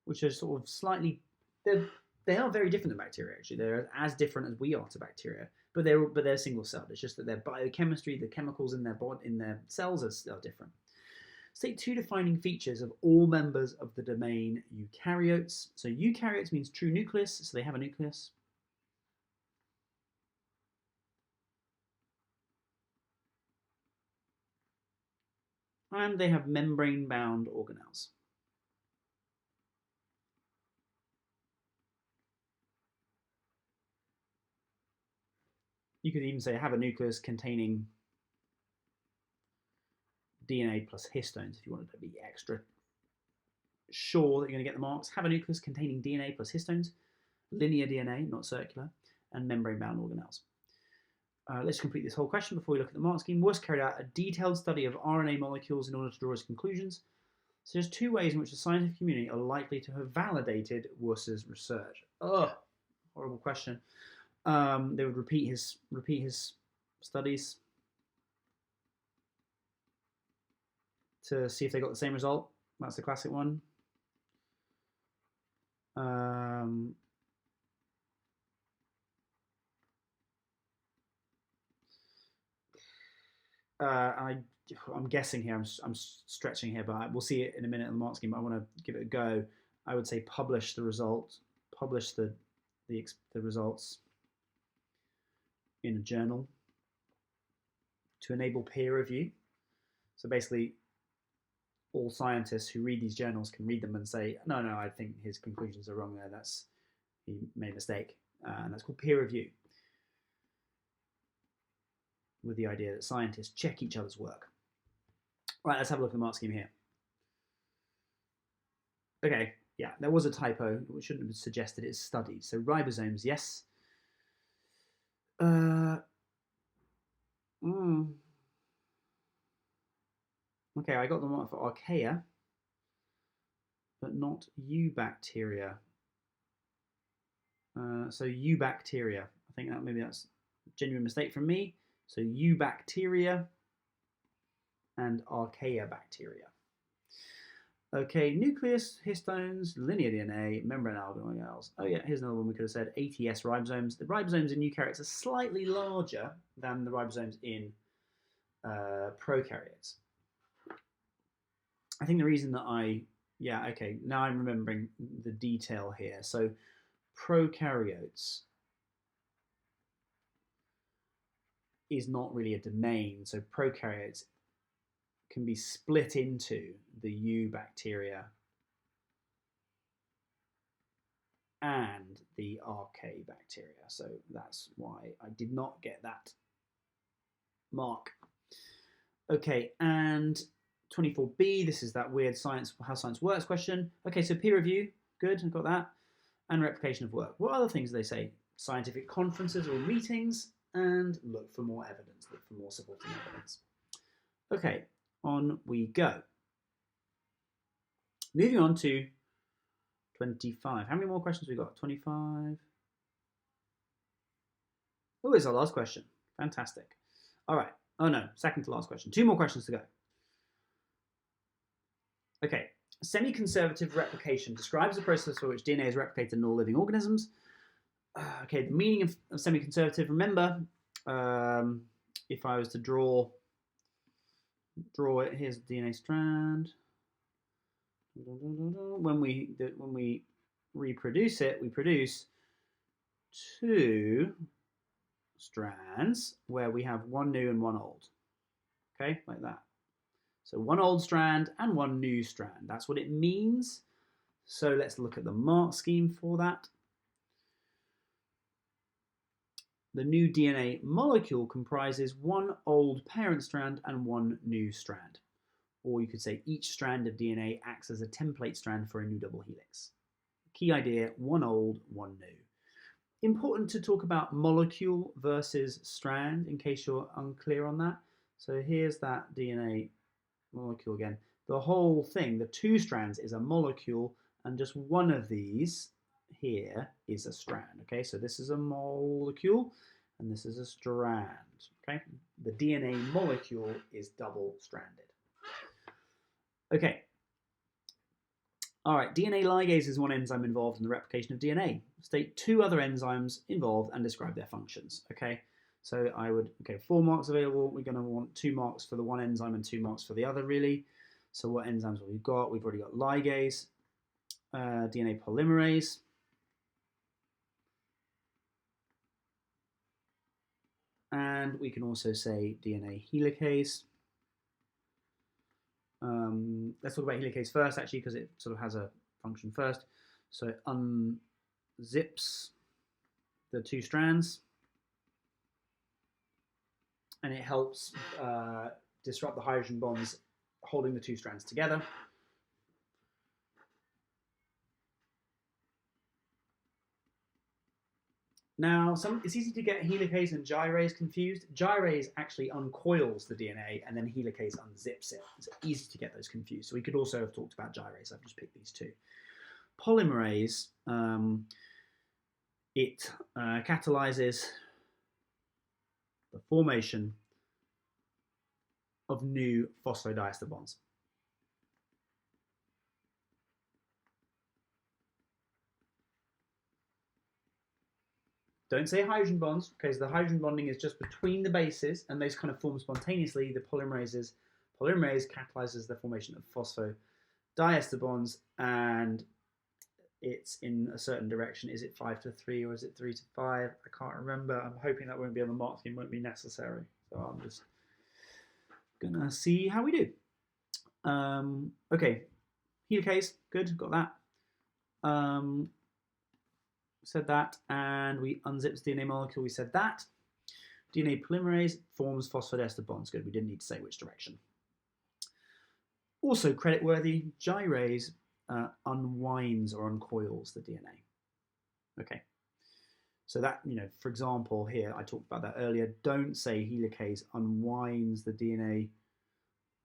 which are sort of slightly, they are very different than bacteria actually. They're as different as we are to bacteria, but they're single-celled. It's just that their biochemistry, the chemicals in their cells are different. State 2 defining features of all members of the domain eukaryotes. So eukaryotes means true nucleus, so they have a nucleus. And they have membrane-bound organelles. you could even say have a nucleus containing DNA plus histones if you wanted to be extra sure that you're going to get the marks. Have a nucleus containing DNA plus histones, linear DNA, not circular, and membrane-bound organelles. Let's complete this whole question before we look at the mark scheme. Worst carried out a detailed study of RNA molecules in order to draw his conclusions. So there's two ways in which the scientific community are likely to have validated Worst's research. Ugh, horrible question. They would repeat his studies to see if they got the same result. That's the classic one. I'm guessing here, I'm stretching here, but we'll see it in a minute in the mark scheme, but I want to give it a go. I would say publish the result, publish the results in a journal to enable peer review. So basically, all scientists who read these journals can read them and say, no, I think his conclusions are wrong there. He made a mistake. And that's called peer review, with the idea that scientists check each other's work. Right, let's have a look at the mark scheme here. Okay, yeah, there was a typo, which shouldn't have suggested it's studied. So ribosomes, yes. Okay, I got the mark for archaea, but not eubacteria. So eubacteria. I think that maybe that's a genuine mistake from me. So eubacteria and archaea bacteria. Okay, nucleus, histones, linear DNA, membrane organelles. Oh yeah, here's another one we could have said, ATS ribosomes. The ribosomes in eukaryotes are slightly larger than the ribosomes in prokaryotes. I think the reason that okay, now I'm remembering the detail here. So prokaryotes is not really a domain. So prokaryotes can be split into the eubacteria and the archaea bacteria. So that's why I did not get that mark. Okay, and 24B, this is that weird how science works question. Okay, so peer review, good, I've got that. And replication of work. What other things do they say? Scientific conferences or meetings, and look for more evidence, look for more supporting evidence. Okay, on we go. Moving on to 25. How many more questions have we got? 25. Oh, it's our last question. Fantastic. All right. Oh no, second to last question. Two more questions to go. Okay. Semiconservative replication describes the process for which DNA is replicated in all living organisms. Okay, the meaning of semiconservative, remember, if I was to draw it, here's the DNA strand. When we reproduce it, we produce two strands where we have one new and one old. Okay, like that. So one old strand and one new strand. That's what it means. So let's look at the mark scheme for that. The new DNA molecule comprises one old parent strand and one new strand. Or you could say each strand of DNA acts as a template strand for a new double helix. Key idea, one old, one new. Important to talk about molecule versus strand in case you're unclear on that. So here's that DNA molecule again. The whole thing, the two strands, is a molecule, and just one of these here is a strand. Okay, so this is a molecule and this is a strand. Okay, the DNA molecule is double stranded. Okay. All right, DNA ligase is one enzyme involved in the replication of DNA. State two other enzymes involved and describe their functions. Okay, so I would, 4 marks available. We're going to want 2 marks for the one enzyme and 2 marks for the other, really. So what enzymes have we got? We've already got ligase, DNA polymerase, and we can also say DNA helicase. Let's talk about helicase first, actually, because it sort of has a function first. So it unzips the 2 strands. and it helps disrupt the hydrogen bonds holding the two strands together. Now, it's easy to get helicase and gyrase confused. Gyrase actually uncoils the DNA, and then helicase unzips it. It's easy to get those confused. So we could also have talked about gyrase. I've just picked these two. Polymerase, it catalyzes the formation of new phosphodiester bonds. Don't say hydrogen bonds, because the hydrogen bonding is just between the bases, and those kind of form spontaneously. The polymerase catalyzes the formation of phosphodiester bonds, and it's in a certain direction. Is it 5 to 3 or is it 3 to 5? I can't remember. I'm hoping that won't be on the mark scheme, won't be necessary. So I'm just gonna see how we do. Okay, helicase, good, got that. Said that, and we unzipped the DNA molecule, we said that. DNA polymerase forms phosphodester bonds, good, we didn't need to say which direction. Also creditworthy, gyrase unwinds or uncoils the DNA. Okay, so that, for example, here, I talked about that earlier, don't say helicase unwinds the DNA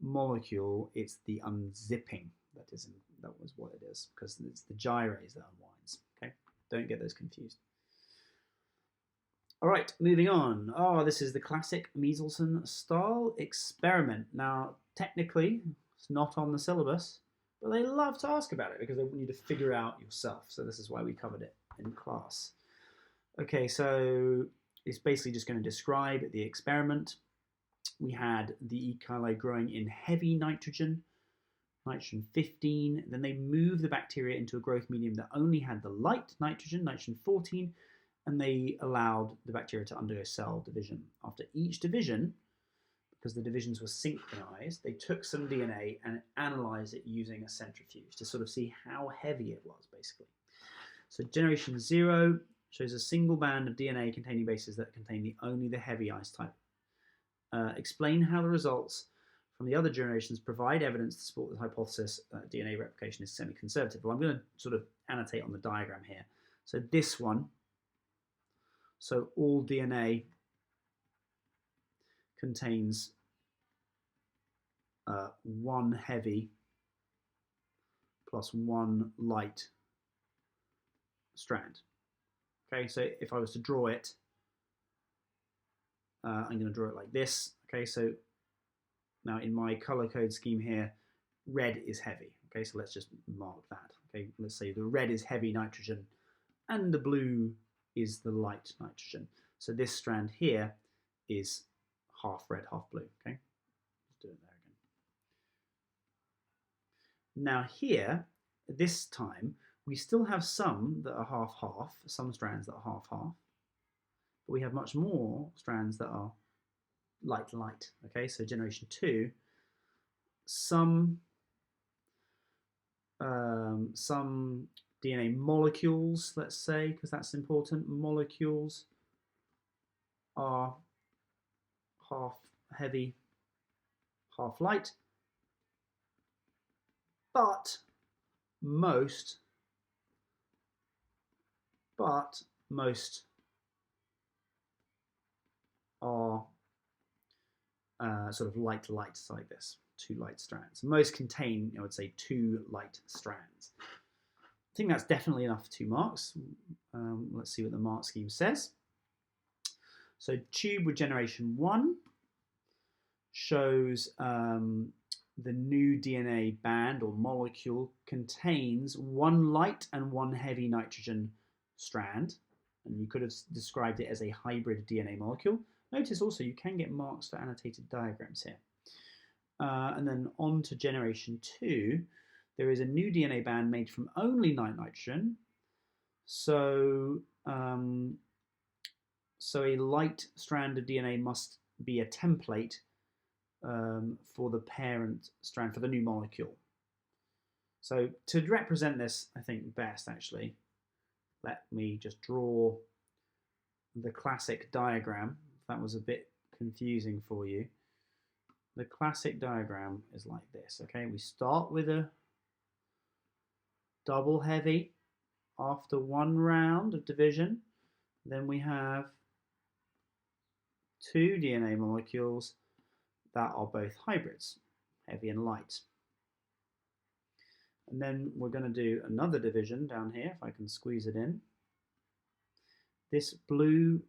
molecule, it's the unzipping that was what it is, because it's the gyrase that unwinds, okay? Don't get those confused. All right, moving on. Oh, this is the classic Michelson style experiment. Now, technically, it's not on the syllabus, but they love to ask about it because they want you to figure out yourself. So this is why we covered it in class. Okay, so it's basically just going to describe the experiment. We had the E. coli growing in heavy nitrogen 15, then they moved the bacteria into a growth medium that only had the light nitrogen 14, and they allowed the bacteria to undergo cell division. After each division, because the divisions were synchronized, they took some DNA and analyzed it using a centrifuge to sort of see how heavy it was, basically. So generation 0 shows a single band of DNA containing bases that contain only the heavy isotype. Explain how the results from the other generations provide evidence to support the hypothesis that DNA replication is semiconservative. Well, I'm going to sort of annotate on the diagram here. So this one, so all DNA contains one heavy plus one light strand. Okay, so if I was to draw it, I'm going to draw it like this. Okay, so now in my color code scheme here, red is heavy. Okay, so let's just mark that. Okay, let's say the red is heavy nitrogen and the blue is the light nitrogen. So this strand here is half red, half blue. Okay, let's do it there again. Now here, this time, we still have some that are half-half, some strands that are half-half, but we have much more strands that are light. Okay, so generation 2, some DNA molecules, let's say, because that's important, molecules are half heavy, half light, but most are sort of light like this, 2 light strands. Most contain, I would say, 2 light strands. I think that's definitely enough for 2 marks. Let's see what the mark scheme says. So tube with generation 1 shows the new DNA band or molecule contains 1 light and 1 heavy nitrogen strand. And you could have described it as a hybrid DNA molecule. Notice also you can get marks for annotated diagrams here. And then on to generation 2, there is a new DNA band made from only light nitrogen. So, so a light strand of DNA must be a template for the parent strand, for the new molecule. So to represent this, I think best actually, let me just draw the classic diagram. That was a bit confusing for you, the classic diagram is like this, okay? We start with a double heavy after one round of division. Then we have two DNA molecules that are both hybrids, heavy and light. And then we're going to do another division down here, if I can squeeze it in. This blue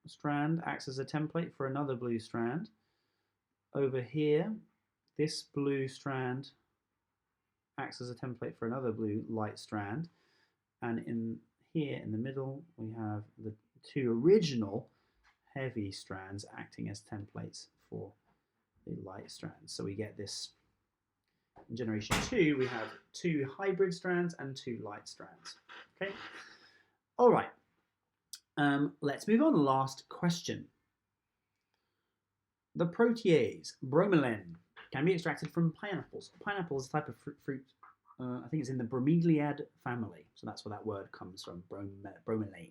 strand acts as a template for another blue strand. Over here, this blue strand acts as a template for another blue light strand. And in here in the middle, we have the two original heavy strands acting as templates for the light strands. So we get this, in generation 2, we have two hybrid strands and two light strands. Okay. All right. Let's move on. Last question. The protease bromelain can be extracted from pineapples. Pineapple is a type of fruit. I think it's in the bromeliad family, so that's where that word comes from, bromelain.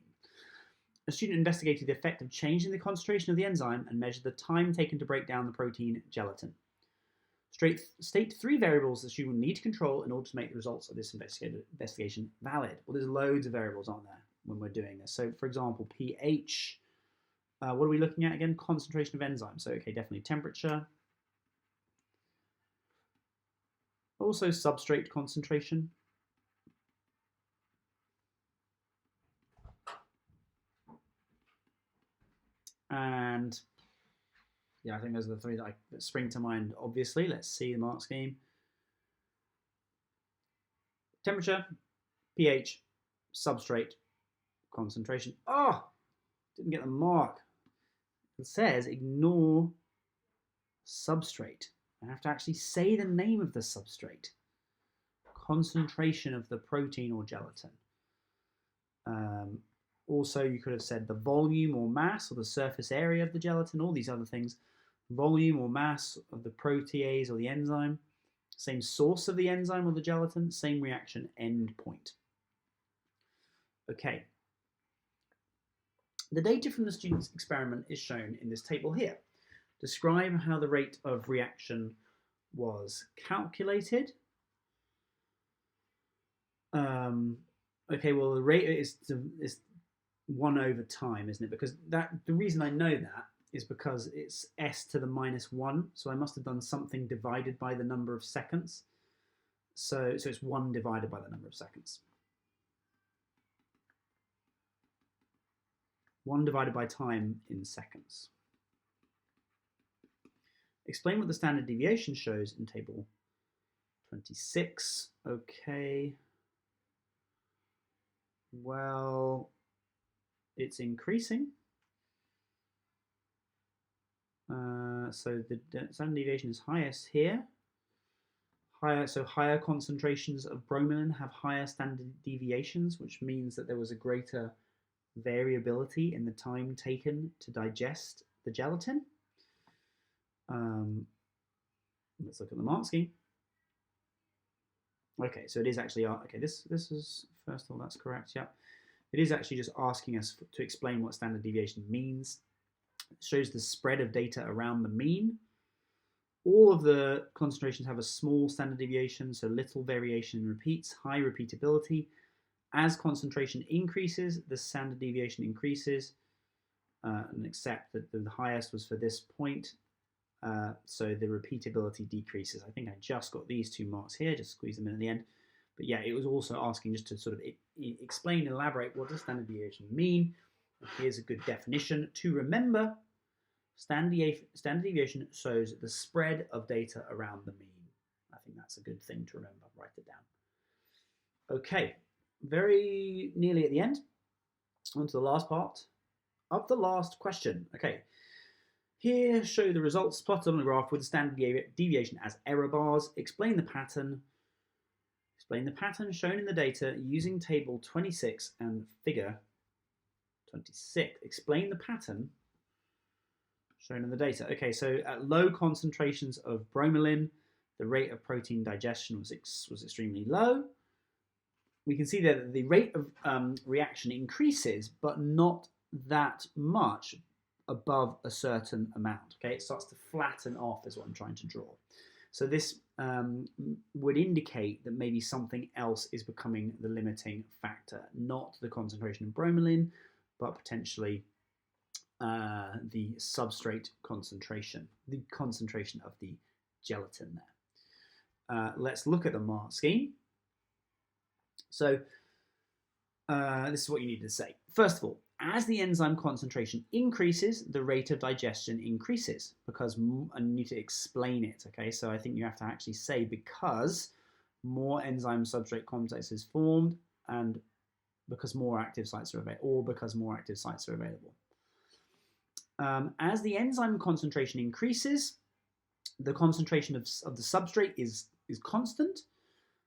A student investigated the effect of changing the concentration of the enzyme and measured the time taken to break down the protein gelatin. State 3 variables the student will need to control in order to make the results of this investigation valid. Well, there's loads of variables, aren't there, when we're doing this? So, for example, pH. What are we looking at again? Concentration of enzymes. So, okay, definitely temperature. Also, substrate concentration. And yeah, I think those are the three that spring to mind, obviously. Let's see the mark scheme. Temperature, pH, substrate, concentration. Oh, didn't get the mark. It says ignore substrate. I have to actually say the name of the substrate. Concentration of the protein or gelatin. Also, you could have said the volume or mass or the surface area of the gelatin, all these other things. Volume or mass of the protease or the enzyme. Same source of the enzyme or the gelatin, same reaction end point. Okay. The data from the student's experiment is shown in this table here. Describe how the rate of reaction was calculated. Okay, well, the rate is 1 over time, isn't it? Because the reason I know that is because it's s to the -1, so I must have done something divided by the number of seconds. So it's 1 divided by the number of seconds. 1 divided by time in seconds. Explain what the standard deviation shows in table 26. Okay. Well, it's increasing. So the standard deviation is highest here. Higher concentrations of bromelain have higher standard deviations, which means that there was a greater variability in the time taken to digest the gelatin. Let's look at the mark scheme. Okay, so it is actually, okay, this is, first of all, that's correct, yeah. It is actually just asking us to explain what standard deviation means. It shows the spread of data around the mean. All of the concentrations have a small standard deviation, so little variation in repeats, high repeatability. As concentration increases, the standard deviation increases, and except that the highest was for this point. So the repeatability decreases. I think I just got these 2 marks here, just squeeze them in at the end. But yeah, it was also asking just to sort of explain, elaborate what does standard deviation mean. And here's a good definition to remember. Standard deviation shows the spread of data around the mean. I think that's a good thing to remember. Write it down. Okay, very nearly at the end. On to the last part of the last question. Okay. Here, show the results plotted on the graph with the standard deviation as error bars. Explain the pattern. Explain the pattern shown in the data using table 26 and figure 26. Explain the pattern shown in the data. Okay, so at low concentrations of bromelain, the rate of protein digestion was extremely low. We can see that the rate of reaction increases, but not that much. above a certain amount. Okay, it starts to flatten off is what I'm trying to draw. So this would indicate that maybe something else is becoming the limiting factor, not the concentration of bromelain, but potentially the substrate concentration, the concentration of the gelatin there. Let's look at the mark scheme. So this is what you need to say. First of all, as the enzyme concentration increases, the rate of digestion increases because, and you need to explain it, okay? So I think you have to actually say because more enzyme substrate complex is formed and because more active sites are available, or because more active sites are available. As the enzyme concentration increases, the concentration of the substrate is constant,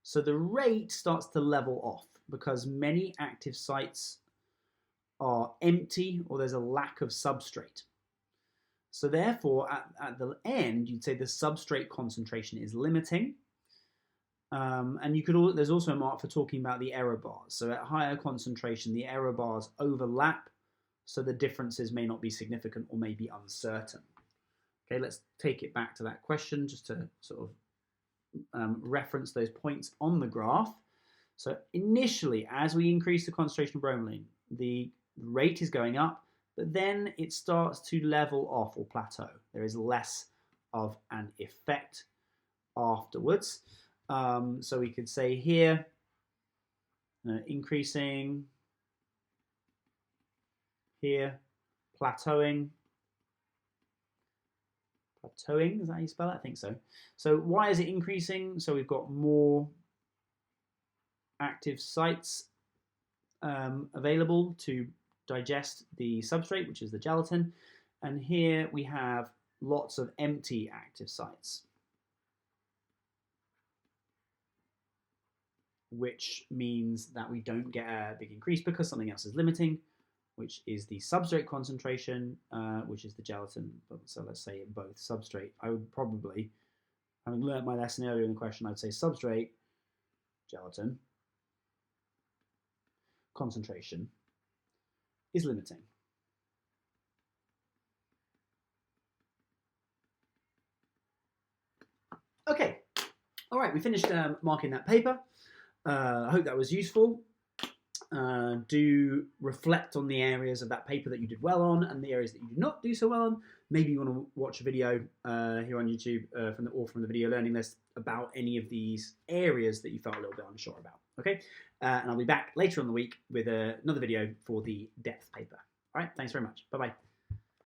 so the rate starts to level off because many active sites are empty or there's a lack of substrate. So therefore, at the end, you'd say the substrate concentration is limiting. And you could there's also a mark for talking about the error bars. So at higher concentration, the error bars overlap, so the differences may not be significant or may be uncertain. Okay, let's take it back to that question just to sort of reference those points on the graph. So initially, as we increase the concentration of bromelain, the rate is going up, but then it starts to level off or plateau. There is less of an effect afterwards. So we could say here, increasing, here, plateauing. Plateauing, is that how you spell it? I think so. So why is it increasing? So we've got more active sites available to digest the substrate, which is the gelatin. And here we have lots of empty active sites, which means that we don't get a big increase because something else is limiting, which is the substrate concentration, which is the gelatin. So let's say in both substrate. I would probably, having learned my lesson earlier in the question, I'd say substrate, gelatin, concentration is limiting. Okay, all right, we finished marking that paper. I hope that was useful. Do reflect on the areas of that paper that you did well on and the areas that you did not do so well on. Maybe you want to watch a video here on YouTube from the video learning list about any of these areas that you felt a little bit unsure about. Okay, and I'll be back later on the week with another video for the depth paper. All right, thanks very much. Bye-bye.